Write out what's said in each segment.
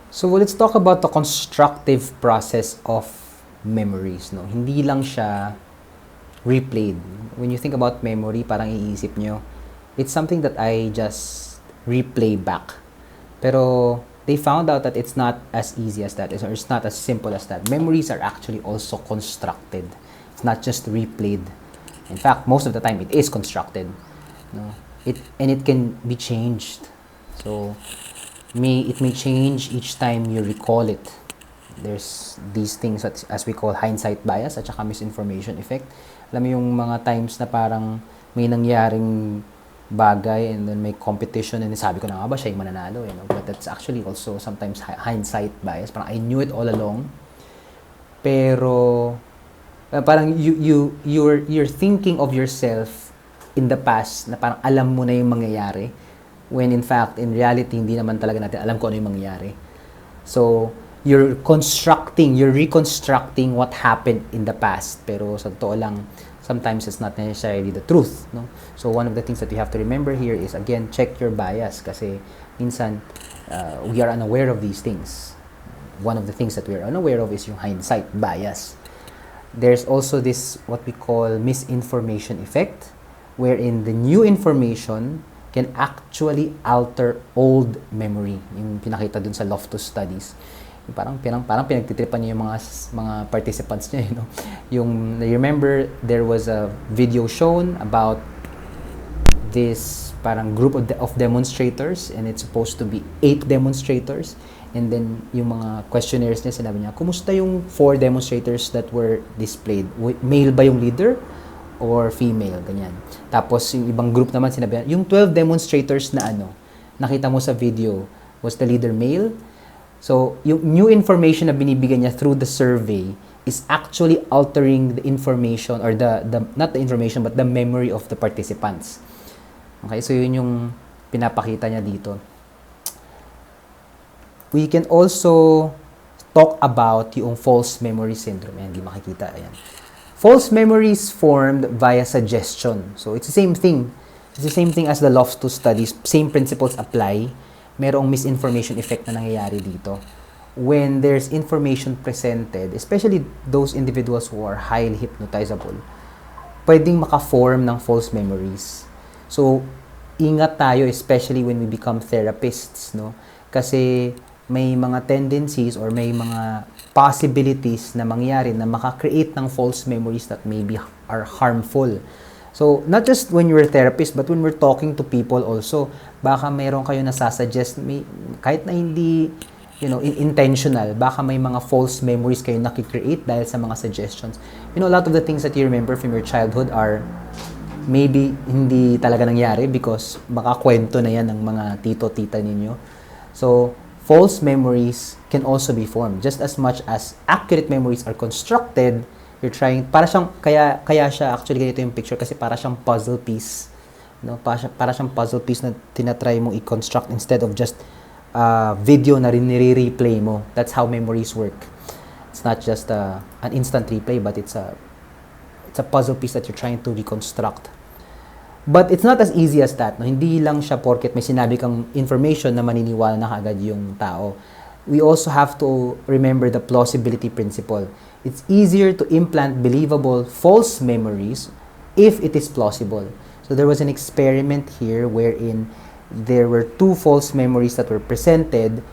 So let's talk about the constructive process of memories. No? Hindi lang siya replayed. When you think about memory, parang iisip nyo, it's something that I just replay back. Pero they found out that it's not as easy as that, or it's not as simple as that. Memories are actually also constructed. It's not just replayed. In fact, most of the time, it is constructed. No? It can be changed. So it may change each time you recall it. There's these things as we call hindsight bias at saka misinformation effect. Alam mo yung mga times na parang may nangyaring bagay and then may competition and sabi ko na nga ba siya yung mananalo, you know? But that's actually also sometimes hindsight bias. Parang I knew it all along. Pero parang you're thinking of yourself in the past na parang alam mo na yung mangyayari, when in fact in reality hindi naman talaga natin alam kung ano yung mangyayari. So you're reconstructing what happened in the past, pero sa totoo lang sometimes it's not necessarily the truth, no? So one of the things that you have to remember here is, again, check your bias, kasi minsan we are unaware of these things. One of the things that we are unaware of is yung hindsight bias. There's also this what we call misinformation effect, wherein the new information can actually alter old memory. Yung pinakita dun sa Loftus studies. Parang pinagtitripan niya yung mga participants niya, you know. Yung, you remember there was a video shown about this parang group of demonstrators, and it's supposed to be 8 demonstrators, and then yung mga questionnaires niya, sinabi niya, kumusta yung 4 demonstrators that were displayed? Male ba yung leader or female? Ganyan. Tapos yung ibang group naman sinabi niya, yung 12 demonstrators na nakita mo sa video, was the leader male? So yung new information na binibigyan niya through the survey is actually altering the information, or the not the information but the memory of the participants. Okay, so yun yung pinapakita niya dito. We can also talk about yung false memory syndrome. Ayan, hindi makikita. Ayan. False memories formed via suggestion. So it's the same thing. It's the same thing as the Loftus studies. Same principles apply. Merong misinformation effect na nangyayari dito. When there's information presented, especially those individuals who are highly hypnotizable, pwedeng maka-form ng false memories. So, ingat tayo, especially when we become therapists, no? Kasi may mga tendencies or may mga possibilities na mangyari na maka-create ng false memories that maybe are harmful. So, not just when you're a therapist, but when we're talking to people also, baka mayroon kayo nasasuggest, kahit na hindi, intentional, baka may mga false memories kayo nakikreate dahil sa mga suggestions. A lot of the things that you remember from your childhood are maybe hindi talaga nangyari because baka kwento na yan ng mga tito-tita ninyo. So, false memories can also be formed. Just as much as accurate memories are constructed, you're trying, para siyang, kaya siya, actually ganito yung picture, kasi para siyang puzzle piece. Para siyang puzzle piece na tinatry mong i-construct instead of just video na nire-replay mo. That's how memories work. It's not just an instant replay, but it's a puzzle piece that you're trying to reconstruct. But it's not as easy as that. No? Hindi lang siya porket may sinabi kang information na maniniwala na kaagad yung tao. We also have to remember the plausibility principle. It's easier to implant believable false memories if it is plausible. So there was an experiment here wherein there were 2 false memories that were presented,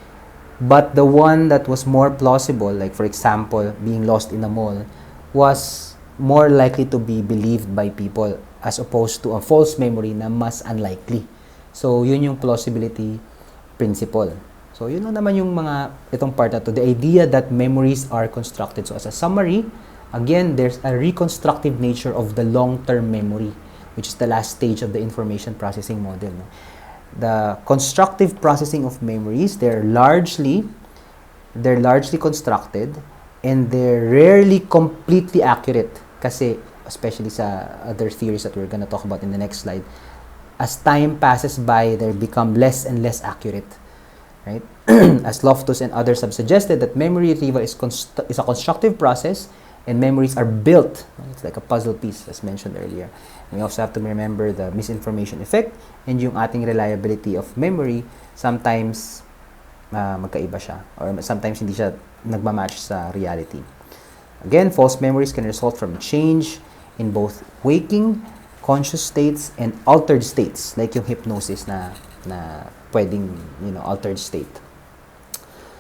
but the one that was more plausible, like for example, being lost in a mall, was more likely to be believed by people as opposed to a false memory na mas unlikely. So, yun yung plausibility principle. So, yun lang naman yung itong part na to, the idea that memories are constructed. So, as a summary, again, there's a reconstructive nature of the long-term memory, which is the last stage of the information processing model. No? The constructive processing of memories, they're largely constructed, and they're rarely completely accurate. Kasi, especially sa other theories that we're gonna talk about in the next slide, as time passes by, they become less and less accurate, right? As Loftus and others have suggested, that memory retrieval is a constructive process, and memories are built. It's like a puzzle piece, as mentioned earlier. And we also have to remember the misinformation effect and yung ating reliability of memory. Sometimes, magkaiba siya. Or sometimes hindi siya nagmamatch sa reality. Again, false memories can result from change in both waking, conscious states, and altered states. Like yung hypnosis na pwedeng, altered state.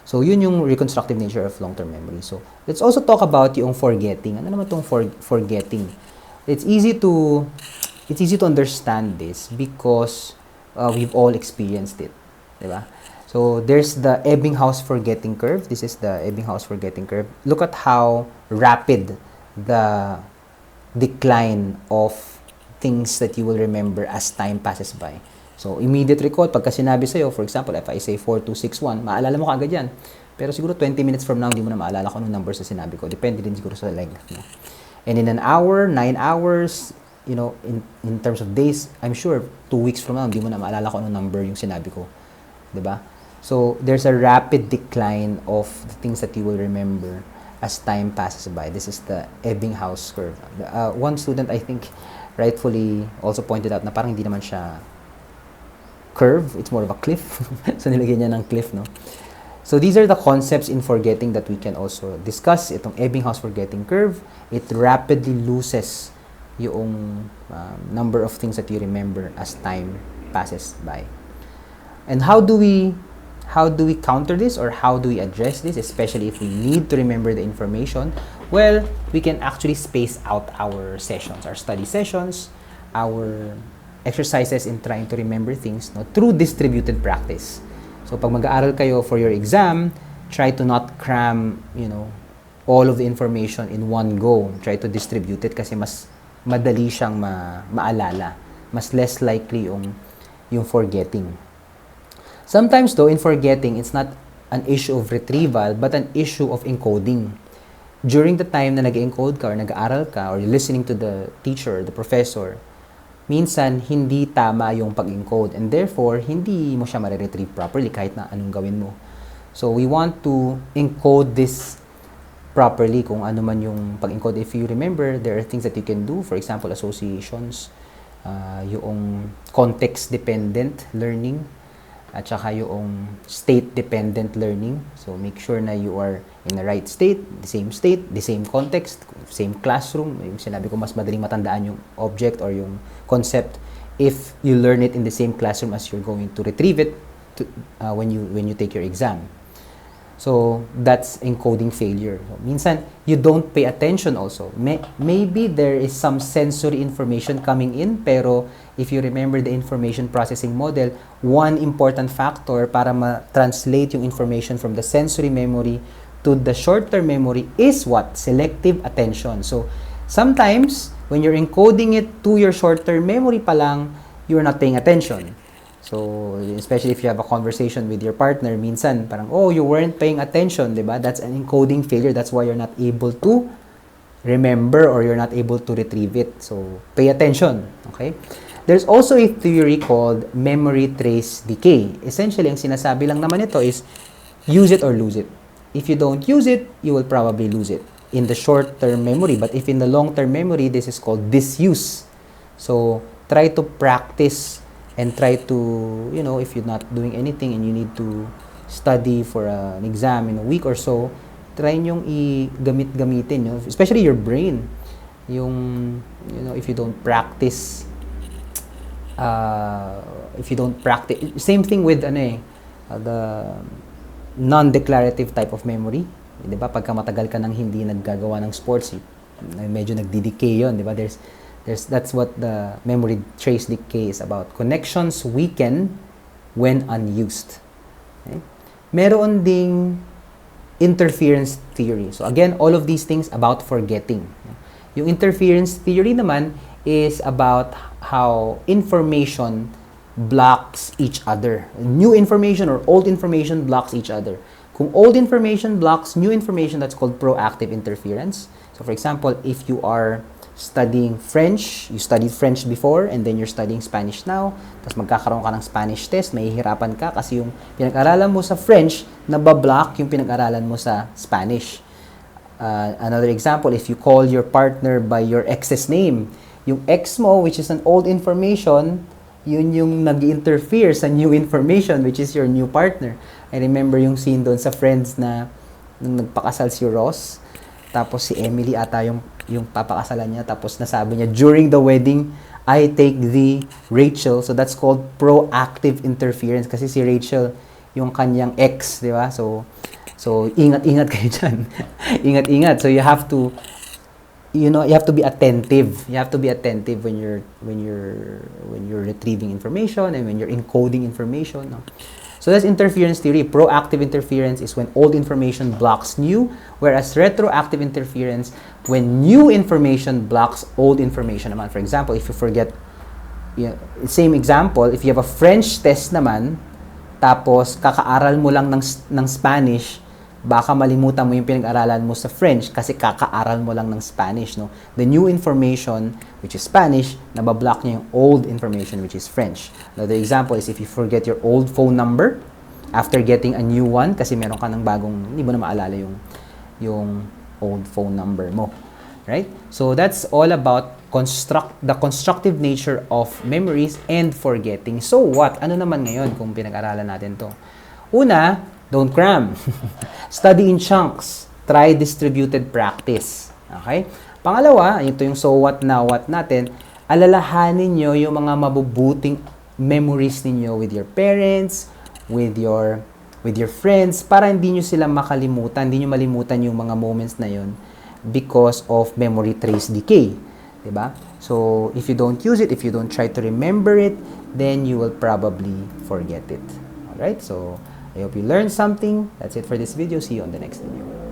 So, yun yung reconstructive nature of long-term memory. So, let's also talk about yung forgetting. Ano naman itong forgetting? It's easy to understand this because we've all experienced it. Diba? So, there's the Ebbinghaus forgetting curve. This is the Ebbinghaus forgetting curve. Look at how rapid the decline of things that you will remember as time passes by. So, immediate recall, pagka sinabi sa'yo, for example, if I say 4261, maalala mo kaagad yan. Pero siguro 20 minutes from now, hindi mo na maalala kung anong numbers na sinabi ko. Depende din siguro sa length. No? And in an hour, 9 hours, in terms of days, I'm sure 2 weeks from now, hindi mo na maalala kung anong number yung sinabi ko. Diba? So, there's a rapid decline of the things that you will remember as time passes by. This is the Ebbinghaus curve. One student, I think, rightfully also pointed out na parang hindi naman siya curve, it's more of a cliff. So, nilagyan niya ng cliff, no? So, these are the concepts in forgetting that we can also discuss. Itong Ebbinghaus forgetting curve, it rapidly loses yung number of things that you remember as time passes by. And how do we counter this, or how do we address this, especially if we need to remember the information? Well, we can actually space out our sessions, our study sessions, our exercises in trying to remember things, no, through distributed practice. So, pag mag-aaral kayo for your exam, try to not cram, all of the information in one go. Try to distribute it kasi mas madali siyang maalala. Mas less likely yung forgetting. Sometimes though, in forgetting, it's not an issue of retrieval, but an issue of encoding. During the time na nag-encode ka or nag-aaral ka or you're listening to the teacher, the professor, minsan hindi tama yung pag-encode and therefore hindi mo siya ma-retrieve properly kahit na anong gawin mo. So we want to encode this properly kung ano man yung pag-encode. If you remember, there are things that you can do. For example, associations, yung context-dependent learning, at saka yung state-dependent learning. So, make sure na you are in the right state, the same context, same classroom. Yung sinabi ko, mas madaling matandaan yung object or yung concept if you learn it in the same classroom as you're going to retrieve it when you take your exam. So, that's encoding failure. So, minsan, you don't pay attention also. Maybe there is some sensory information coming in, pero if you remember the information processing model, one important factor para ma-translate yung information from the sensory memory to the short-term memory is what? Selective attention. So, sometimes, when you're encoding it to your short-term memory pa lang, you're not paying attention. So, especially if you have a conversation with your partner, minsan, parang, oh, you weren't paying attention, diba? That's an encoding failure. That's why you're not able to remember or you're not able to retrieve it. So, pay attention, okay? There's also a theory called memory trace decay. Essentially, ang sinasabi lang naman ito is, use it or lose it. If you don't use it, you will probably lose it in the short-term memory. But if in the long-term memory, this is called disuse. So, try to practice and try to, if you're not doing anything and you need to study for an exam in a week or so, try nyong i-gamitin, especially your brain. If you don't practice, same thing with, the non-declarative type of memory. Diba? Pagka matagal ka nang hindi naggagawa ng sports, medyo nagdi-decay yun, diba? That's what the memory trace decay is about. Connections weaken when unused. Okay? Meron ding interference theory. So again, all of these things about forgetting. Yung interference theory naman is about how information blocks each other. New information or old information blocks each other. Kung old information blocks new information, that's called proactive interference. So for example, if you are studying French, you studied French before and then you're studying Spanish now, tapos magkakaroon ka ng Spanish test, mahihirapan ka kasi yung pinag-aralan mo sa French, nabablock yung pinag-aralan mo sa Spanish. Another example, if you call your partner by your ex's name, yung ex mo, which is an old information, yun yung nag-interfere sa new information, which is your new partner. I remember yung scene doon sa Friends na nung nagpakasal si Ross, tapos si Emily ata yung papakasalan niya, tapos nasabi niya, during the wedding, I take the Rachel. So that's called proactive interference kasi si Rachel yung kanyang ex, di ba? So ingat-ingat kayo dyan. Ingat-ingat. So you have to you have to be attentive. You have to be attentive when you're retrieving information and when you're encoding information, no? So that's interference theory. Proactive interference is when old information blocks new, whereas retroactive interference when new information blocks old information naman. For example, if you forget, same example, if you have a French test naman, tapos kakaaral mo lang ng Spanish, baka malimutan mo yung pinag-aralan mo sa French kasi kakaaral mo lang ng Spanish, no? The new information, which is Spanish, nabablock niya yung old information, which is French. Now, the example is if you forget your old phone number after getting a new one kasi meron ka ng bagong, hindi mo na maalala yung old phone number mo. Right? So, that's all about the constructive nature of memories and forgetting. So, what? Ano naman ngayon kung pinag-aralan natin to? Una, don't cram. Study in chunks. Try distributed practice. Okay? Pangalawa, ito yung so what, now what natin, alalahanin nyo yung mga mabubuting memories ninyo with your parents, with your friends, para hindi nyo sila makalimutan, hindi nyo malimutan yung mga moments na yun because of memory trace decay. Diba? So, if you don't use it, if you don't try to remember it, then you will probably forget it. Alright? So, I hope you learned something. That's it for this video. See you on the next video.